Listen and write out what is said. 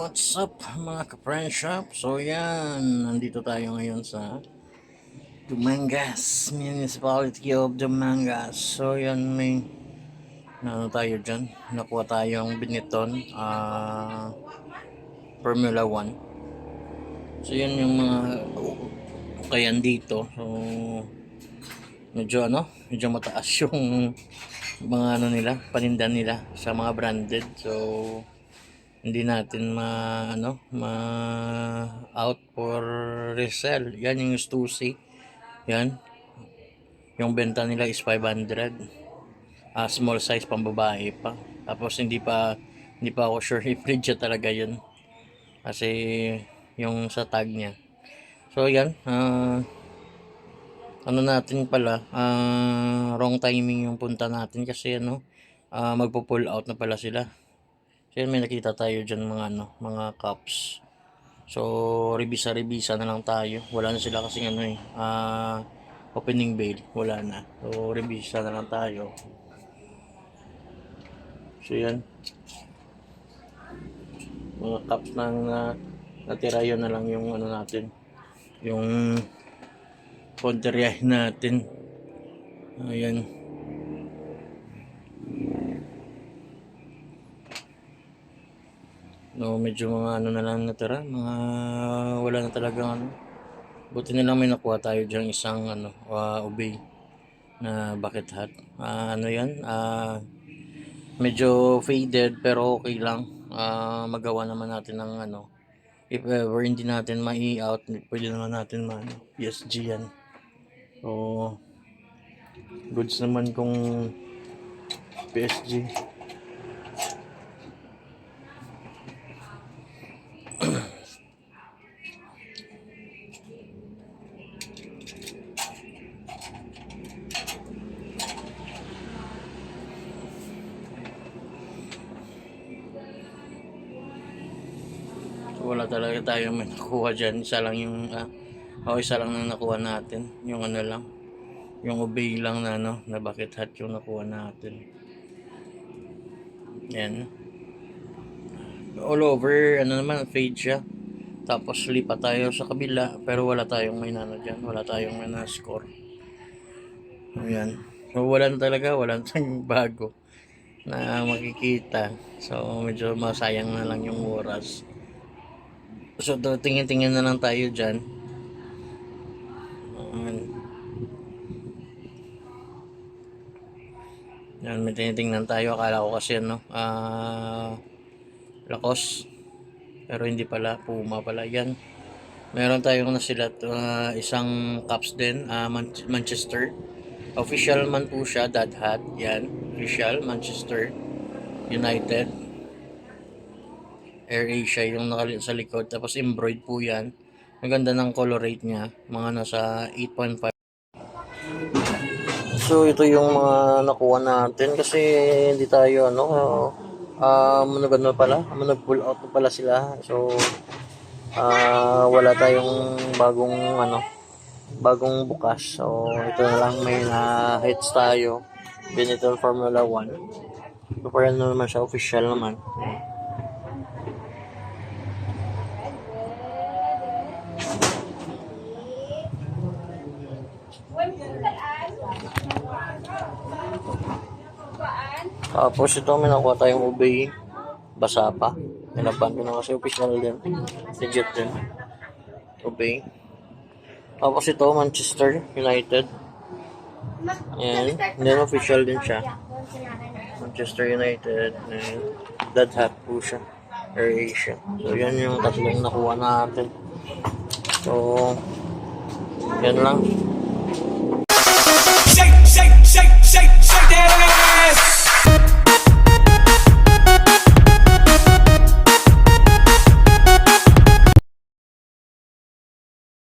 What's up mga ka-friend shop? So yan, nandito tayo ngayon sa Dumangas, Municipality of Dumangas. So yan, may tayo dyan. Nakuha tayong Benetton Formula 1. So yan yung mga kayan dito. So medyo mataas yung mga nila, paninda nila sa mga branded. So hindi natin ma out for resell. Yan yung Stussy. Yan. Yung benta nila is 500. Small size pambabae pa. Tapos hindi pa ako sure if legit talaga yun. Kasi yung sa tag niya. So yan, wrong timing yung punta natin kasi magpo-pull out na pala sila. So may nakita tayo dyan mga cups. So rebisa na lang tayo. Wala na sila kasi opening bail. Wala na. So rebisa na lang tayo. So yan. Mga cups ng natira, yun na lang yung natin. Yung konteryahin natin. Ayan. Medyo mga na lang natira, mga wala na talaga buti na lang may nakuha tayo dyan isang Obey na bucket hat. Yan, medyo faded pero okay lang. Magawa naman natin ng if ever hindi natin mai-out, pwede naman natin PSG yan. So goods naman kung PSG. Wala talaga tayo may nakuha dyan. Isa lang yung isa lang na nakuha natin. Yung lang, yung Obey lang na bucket hat yung nakuha natin. Yan. All over naman fade siya. Tapos lipat tayo sa kabila pero wala tayong may dyan. Wala tayong may score. Ayan. So wala na tayong bago na makikita. So medyo masayang na lang yung oras. So tingin-tingin na lang tayo dyan. Yan, may tinitingnan tayo. Akala ko kasi Lacoste. Pero hindi pala, Puma pala. Yan. Meron tayong nasilat isang cups din, Manchester. Official man po siya, that hat. Yan, official Manchester United. AirAsia yung sa likod. Tapos embroidered po yan. Ang ganda ng color rate niya. Mga nasa 8.5. So ito yung mga nakuha natin kasi hindi tayo nag-pull out na pala sila. So wala tayong bagong bukas. So ito na lang, may hits tayo. Benetton Formula 1. So parang naman siya, official naman. Tapos ito, may nakuha tayong Obey. Basa pa. Nilaban ko na kasi official din. Legit din. Obey. Tapos ito, Manchester United. Ayan. Then official din siya. Manchester United. And that hat po siya. AirAsia. So yan yung tatlong nakuha natin. So yan lang.